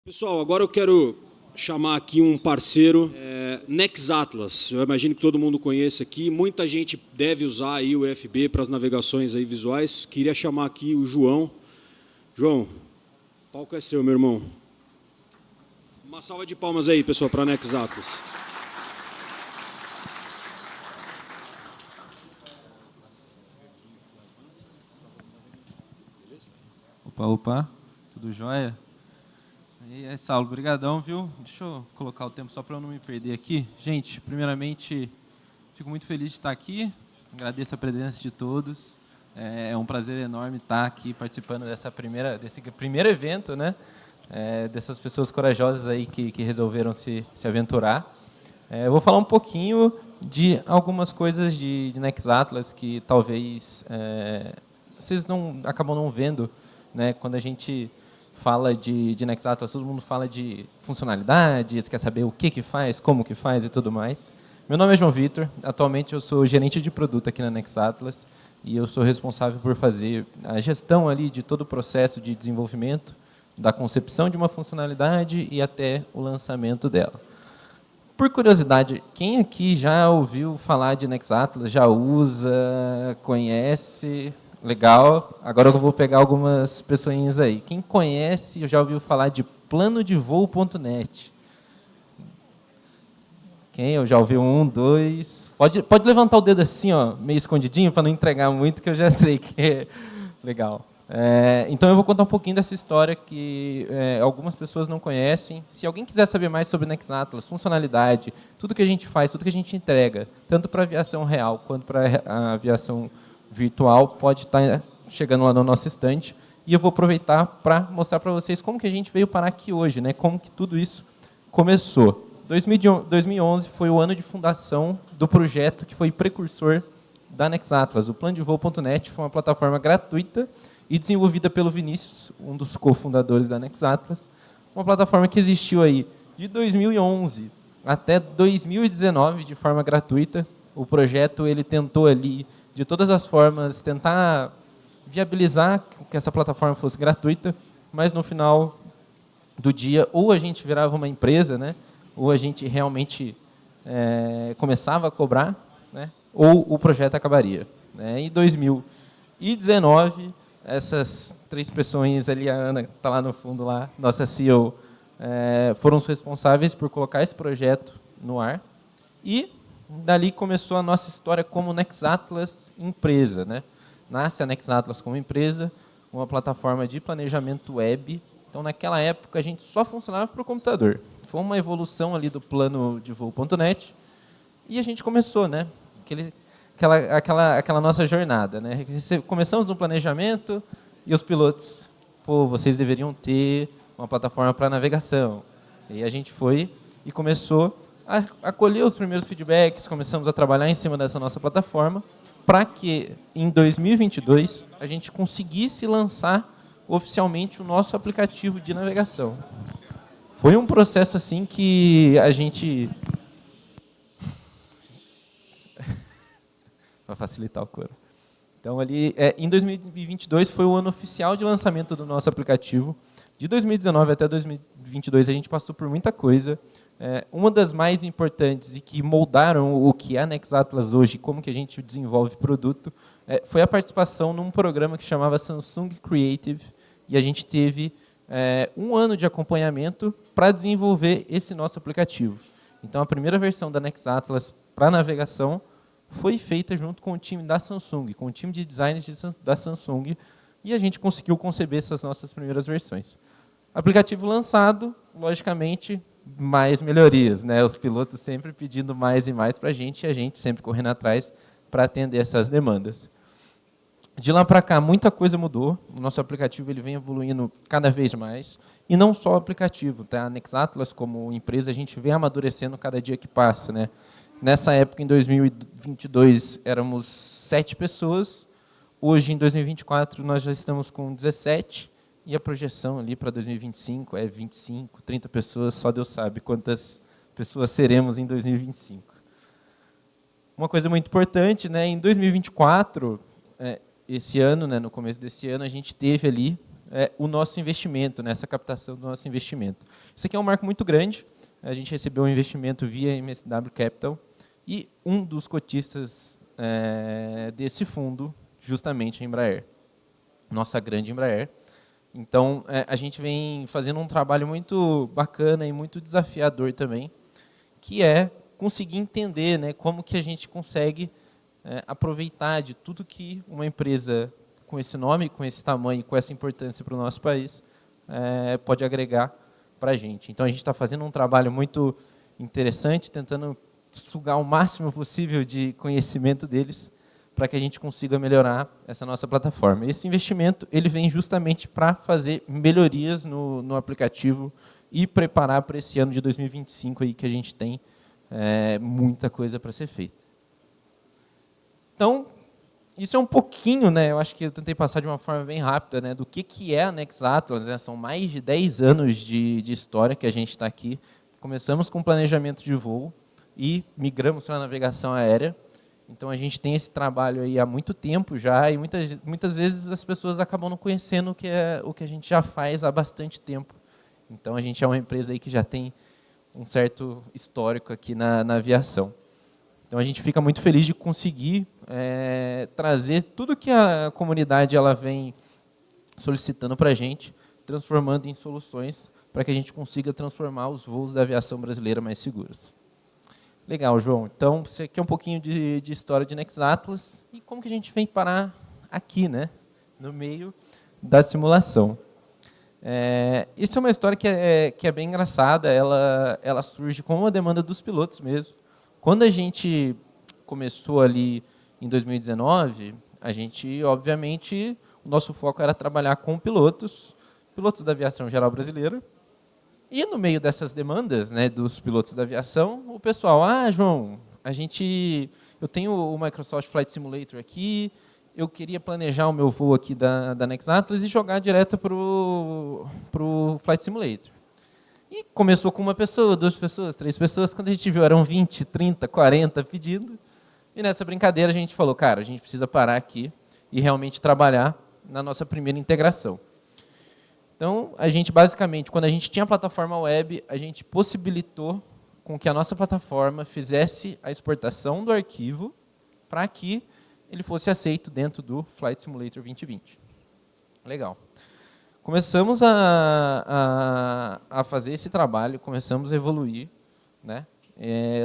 Pessoal, agora eu quero chamar aqui um parceiro, Nexatlas. Eu imagino que todo mundo conhece aqui. Muita gente deve usar aí o UFB para as navegações aí visuais. Queria chamar aqui o João. João, o palco é seu, meu irmão. Uma salva de palmas aí, pessoal, para a Nexatlas. Opa, tudo jóia? E aí, Saulo, brigadão, viu? Deixa eu colocar o tempo só para eu não me perder aqui. Gente, primeiramente, fico muito feliz de estar aqui, agradeço a presença de todos. É um prazer enorme estar aqui participando desse primeiro evento, né? Dessas pessoas corajosas aí que resolveram se aventurar. Eu vou falar um pouquinho de algumas coisas de Nexatlas que talvez vocês acabam não vendo, né? Quando a gente fala de Nexatlas, todo mundo fala de funcionalidades, quer saber o que faz, como que faz e tudo mais. Meu nome é João Vitor, atualmente eu sou gerente de produto aqui na Nexatlas e eu sou responsável por fazer a gestão ali de todo o processo de desenvolvimento, da concepção de uma funcionalidade e até o lançamento dela. Por curiosidade, quem aqui já ouviu falar de Nexatlas, já usa, conhece? Legal. Agora eu vou pegar algumas pessoinhas aí. Quem conhece, já ouviu falar de planodevoo.net? Quem? Eu já ouvi um, dois. Pode levantar o dedo assim, ó, meio escondidinho, para não entregar muito, que eu já sei que é legal. Então eu vou contar um pouquinho dessa história que algumas pessoas não conhecem. Se alguém quiser saber mais sobre Nexatlas, funcionalidade, tudo que a gente faz, tudo que a gente entrega, tanto para a aviação real quanto para a aviação virtual, pode estar chegando lá no nosso estande. E eu vou aproveitar para mostrar para vocês como que a gente veio parar aqui hoje, né? Como que tudo isso começou. 2011 foi o ano de fundação do projeto que foi precursor da Nexatlas. O planodevoo.net foi uma plataforma gratuita e desenvolvida pelo Vinícius, um dos cofundadores da Nexatlas. Uma plataforma que existiu aí de 2011 até 2019 de forma gratuita. O projeto ele tentou ali de todas as formas, tentar viabilizar que essa plataforma fosse gratuita, mas no final do dia, ou a gente virava uma empresa, né, ou a gente realmente começava a cobrar, né, ou o projeto acabaria. Né. Em 2019, essas três pessoas ali, a Ana, que está lá no fundo, lá, nossa CEO, foram os responsáveis por colocar esse projeto no ar, e dali começou a nossa história como Nexatlas empresa, né? Nasce a Nexatlas como empresa, uma plataforma de planejamento web. Então, naquela época, a gente só funcionava para o computador. Foi uma evolução ali do planodevoo.net e a gente começou, né? Aquela nossa jornada, né? Começamos no planejamento e os pilotos, pô, vocês deveriam ter uma plataforma para navegação. E a gente foi e começou a colher os primeiros feedbacks, começamos a trabalhar em cima dessa nossa plataforma, para que, em 2022, a gente conseguisse lançar oficialmente o nosso aplicativo de navegação. Foi um processo assim que a gente... para facilitar o coro. Então, ali, em 2022, foi o ano oficial de lançamento do nosso aplicativo. De 2019 até 2022, a gente passou por muita coisa. Uma das mais importantes e que moldaram o que é a Nexatlas hoje, como que a gente desenvolve produto, foi a participação num programa que chamava Samsung Creative, e a gente teve um ano de acompanhamento para desenvolver esse nosso aplicativo. Então, a primeira versão da Nexatlas para navegação foi feita junto com o time da Samsung, com o time de design da Samsung, e a gente conseguiu conceber essas nossas primeiras versões. Aplicativo lançado, logicamente, mais melhorias, né? Os pilotos sempre pedindo mais e mais para a gente, e a gente sempre correndo atrás para atender essas demandas. De lá para cá, muita coisa mudou. O nosso aplicativo ele vem evoluindo cada vez mais. E não só o aplicativo. Tá? A Nexatlas, como empresa, a gente vem amadurecendo cada dia que passa. Né? Nessa época, em 2022, éramos 7 pessoas. Hoje, em 2024, nós já estamos com 17. E a projeção ali para 2025 é 25, 30 pessoas, só Deus sabe quantas pessoas seremos em 2025. Uma coisa muito importante, né, em 2024, esse ano, né, no começo desse ano, a gente teve ali o nosso investimento, né, essa captação do nosso investimento. Isso aqui é um marco muito grande. A gente recebeu um investimento via MSW Capital e um dos cotistas desse fundo, justamente a Embraer, nossa grande Embraer. Então, a gente vem fazendo um trabalho muito bacana e muito desafiador também, que é conseguir entender, né, como que a gente consegue aproveitar de tudo que uma empresa com esse nome, com esse tamanho, com essa importância para o nosso país, pode agregar para a gente. Então, a gente está fazendo um trabalho muito interessante, tentando sugar o máximo possível de conhecimento deles para que a gente consiga melhorar essa nossa plataforma. Esse investimento ele vem justamente para fazer melhorias no aplicativo e preparar para esse ano de 2025 aí que a gente tem muita coisa para ser feita. Então, isso é um pouquinho, né? Eu acho que eu tentei passar de uma forma bem rápida, né, do que é a Nex Atlas, né? São mais de 10 anos de história que a gente está aqui. Começamos com planejamento de voo e migramos para a navegação aérea. Então, a gente tem esse trabalho aí há muito tempo já e muitas vezes as pessoas acabam não conhecendo o que a gente já faz há bastante tempo. Então, a gente é uma empresa aí que já tem um certo histórico aqui na aviação. Então, a gente fica muito feliz de conseguir trazer tudo que a comunidade ela vem solicitando para a gente, transformando em soluções para que a gente consiga transformar os voos da aviação brasileira mais seguros. Legal, João. Então, você quer um pouquinho de história de Nex Atlas e como que a gente vem parar aqui, né, no meio da simulação. Isso é uma história que é bem engraçada, ela surge com uma demanda dos pilotos mesmo. Quando a gente começou ali em 2019, a gente, obviamente, o nosso foco era trabalhar com pilotos da aviação geral brasileira. E no meio dessas demandas, né, dos pilotos da aviação, o pessoal, João, eu tenho o Microsoft Flight Simulator aqui, eu queria planejar o meu voo aqui da Nex Atlas e jogar direto para o Flight Simulator. E começou com uma pessoa, 2 pessoas, 3 pessoas, quando a gente viu eram 20, 30, 40 pedindo. E nessa brincadeira a gente falou, cara, a gente precisa parar aqui e realmente trabalhar na nossa primeira integração. Então, a gente basicamente, quando a gente tinha a plataforma web, a gente possibilitou com que a nossa plataforma fizesse a exportação do arquivo para que ele fosse aceito dentro do Flight Simulator 2020. Legal. Começamos a fazer esse trabalho, começamos a evoluir, né?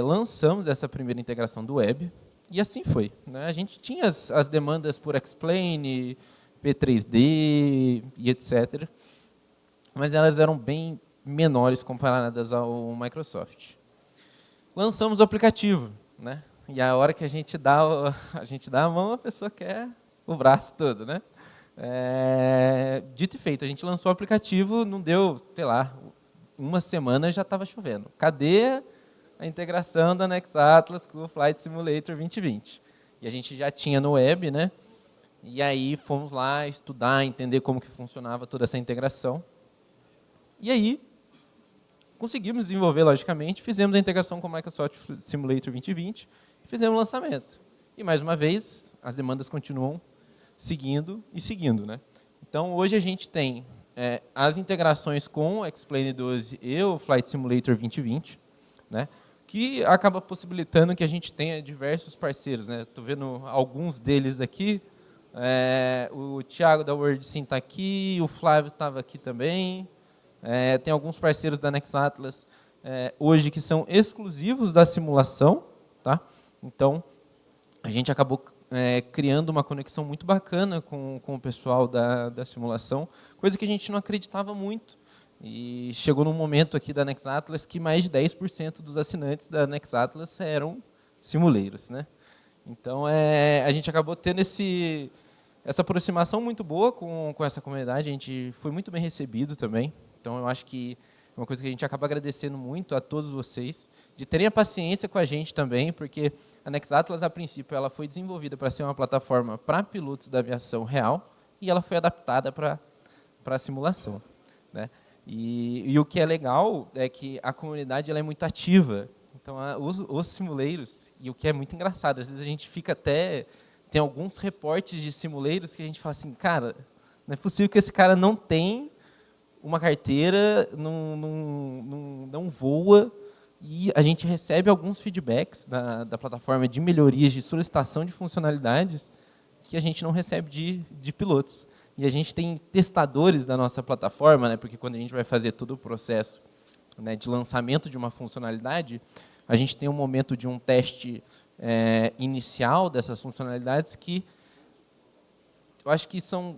Lançamos essa primeira integração do web, e assim foi, né? A gente tinha as demandas por Explain, P3D e etc., mas elas eram bem menores comparadas ao Microsoft. Lançamos o aplicativo, né? E a hora que a gente dá a mão, a pessoa quer o braço todo, né? Dito e feito, a gente lançou o aplicativo, não deu, sei lá, uma semana já estava chovendo. Cadê a integração da Nex Atlas com o Flight Simulator 2020? E a gente já tinha no web, né? E aí fomos lá estudar, entender como que funcionava toda essa integração. E aí conseguimos desenvolver, logicamente, fizemos a integração com o Microsoft Simulator 2020 e fizemos o lançamento. E mais uma vez, as demandas continuam seguindo, né? Então, hoje a gente tem as integrações com o Explain 12 e o Flight Simulator 2020, né? Que acaba possibilitando que a gente tenha diversos parceiros, né? Estou vendo alguns deles aqui. O Thiago da WorldSim está aqui, o Flávio estava aqui também. Tem alguns parceiros da Nex Atlas hoje que são exclusivos da simulação, tá? Então, a gente acabou criando uma conexão muito bacana com o pessoal da simulação, coisa que a gente não acreditava muito. E chegou num momento aqui da Nex Atlas que mais de 10% dos assinantes da Nex Atlas eram simuleiros, né? Então, a gente acabou tendo essa aproximação muito boa com essa comunidade, a gente foi muito bem recebido também. Então, eu acho que é uma coisa que a gente acaba agradecendo muito a todos vocês, de terem a paciência com a gente também, porque a Nex Atlas, a princípio, ela foi desenvolvida para ser uma plataforma para pilotos da aviação real, e ela foi adaptada para a simulação, né? E o que é legal é que a comunidade ela é muito ativa. Então, os simuleiros, e o que é muito engraçado, às vezes a gente fica até... Tem alguns reportes de simuleiros que a gente fala assim, cara, Não é possível que esse cara não tem uma carteira, não voa, e a gente recebe alguns feedbacks da plataforma de melhorias de solicitação de funcionalidades que a gente não recebe de pilotos. E a gente tem testadores da nossa plataforma, né, porque quando a gente vai fazer todo o processo, né, de lançamento de uma funcionalidade, a gente tem um momento de um teste inicial dessas funcionalidades que eu acho que são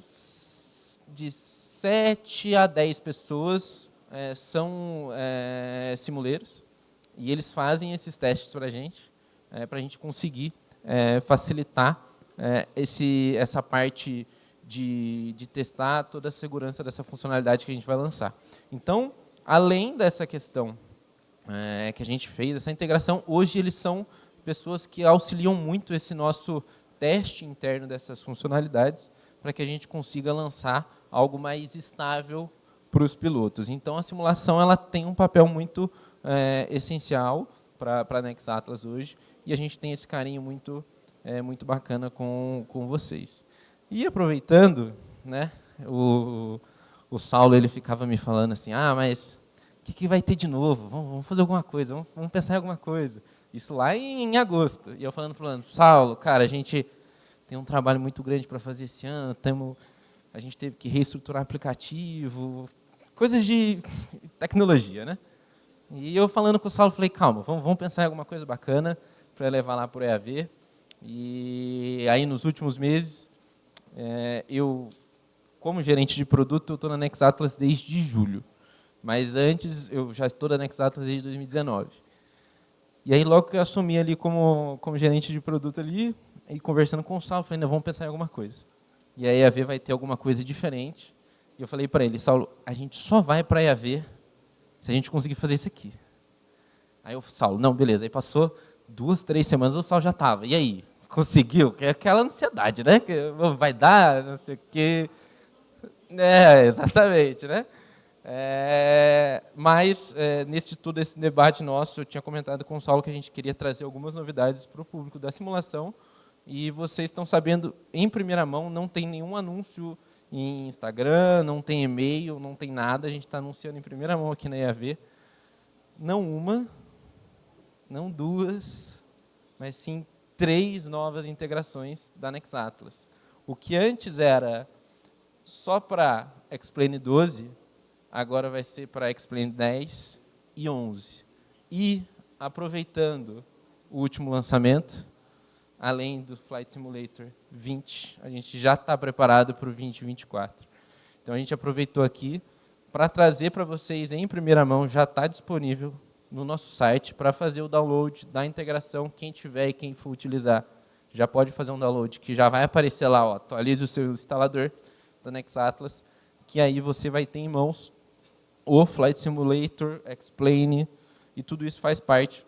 de 7 a 10 pessoas, são simuleiros, e eles fazem esses testes para a gente conseguir facilitar essa parte de testar toda a segurança dessa funcionalidade que a gente vai lançar. Então, além dessa questão que a gente fez, essa integração, hoje eles são pessoas que auxiliam muito esse nosso teste interno dessas funcionalidades para que a gente consiga lançar algo mais estável para os pilotos. Então, a simulação ela tem um papel muito essencial para a Nex Atlas hoje, e a gente tem esse carinho muito bacana com vocês. E aproveitando, né, o Saulo ele ficava me falando assim, mas o que vai ter de novo? Vamos fazer alguma coisa, vamos pensar em alguma coisa. Isso lá em agosto. E eu falando para o Saulo, cara, a gente tem um trabalho muito grande para fazer esse ano, a gente teve que reestruturar aplicativo, coisas de tecnologia, né? E eu falando com o Saulo, falei, calma, vamos pensar em alguma coisa bacana para levar lá para o EAV. E aí, nos últimos meses, eu, como gerente de produto, eu estou na Nex Atlas desde julho. Mas antes, eu já estou na Nex Atlas desde 2019. E aí, logo que eu assumi ali como gerente de produto ali, e conversando com o Saulo, falei, vamos pensar em alguma coisa. E a EAV vai ter alguma coisa diferente. E eu falei para ele, Saulo, a gente só vai para a EAV se a gente conseguir fazer isso aqui. Aí o Saulo, não, beleza. Aí passou 2, 3 semanas, o Saulo já estava. E aí? Conseguiu? Que é aquela ansiedade, né? Que vai dar, não sei o quê. Exatamente, né? Mas, nesse todo esse debate nosso, eu tinha comentado com o Saulo que a gente queria trazer algumas novidades para o público da simulação, e vocês estão sabendo, em primeira mão, não tem nenhum anúncio em Instagram, não tem e-mail, não tem nada, a gente está anunciando em primeira mão aqui na EAV, não uma, não 2, mas sim 3 novas integrações da Nex Atlas. O que antes era só para Explain 12, agora vai ser para Explain 10 e 11. E, aproveitando o último lançamento, além do Flight Simulator 20, a gente já está preparado para o 2024. Então, a gente aproveitou aqui para trazer para vocês em primeira mão, já está disponível no nosso site, para fazer o download da integração, quem tiver e quem for utilizar, já pode fazer um download, que já vai aparecer lá, atualize o seu instalador da Nex Atlas, que aí você vai ter em mãos o Flight Simulator, Explain, e tudo isso faz parte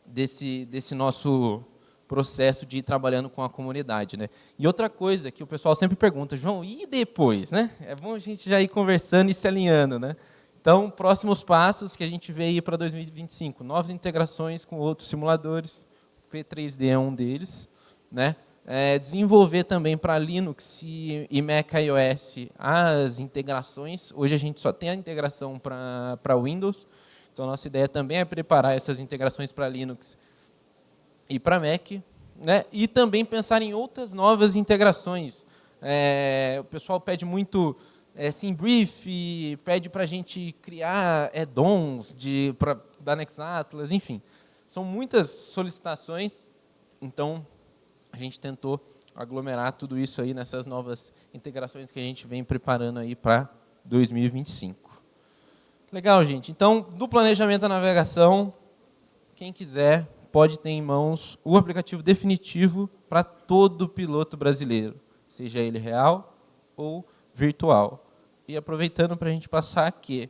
desse nosso processo de ir trabalhando com a comunidade, né? E outra coisa que o pessoal sempre pergunta, João, e depois, né? É bom a gente já ir conversando e se alinhando, né? Então, próximos passos que a gente vê aí para 2025, novas integrações com outros simuladores, o P3D é um deles, né? Desenvolver também para Linux e Mac iOS as integrações. Hoje a gente só tem a integração para Windows, então a nossa ideia também é preparar essas integrações para Linux e para Mac, né? E também pensar em outras novas integrações. O pessoal pede muito SimBrief, pede para a gente criar add-ons da Nex Atlas, enfim. São muitas solicitações, então a gente tentou aglomerar tudo isso aí nessas novas integrações que a gente vem preparando aí para 2025. Legal, gente. Então, do planejamento da navegação, quem quiser pode ter em mãos o aplicativo definitivo para todo piloto brasileiro, seja ele real ou virtual. E aproveitando para a gente passar aqui,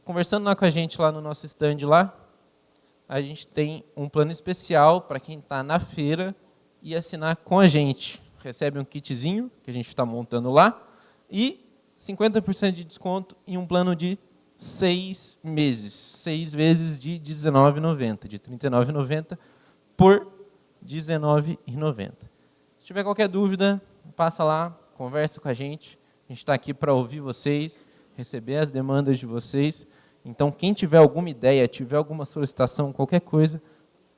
conversando lá com a gente lá no nosso stand lá, a gente tem um plano especial para quem está na feira e assinar com a gente. Recebe um kitzinho que a gente está montando lá e 50% de desconto em um plano de 6 meses. 6 vezes de R$19,90, de R$39,90 por R$19,90. Se tiver qualquer dúvida, passa lá, conversa com a gente está aqui para ouvir vocês, receber as demandas de vocês. Então, quem tiver alguma ideia, tiver alguma solicitação, qualquer coisa,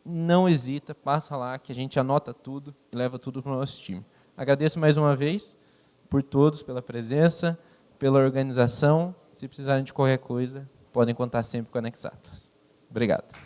não hesita, passa lá que a gente anota tudo e leva tudo para o nosso time. Agradeço mais uma vez por todos, pela presença, pela organização. Se precisarem de qualquer coisa, podem contar sempre com a Nex Atlas. Obrigado.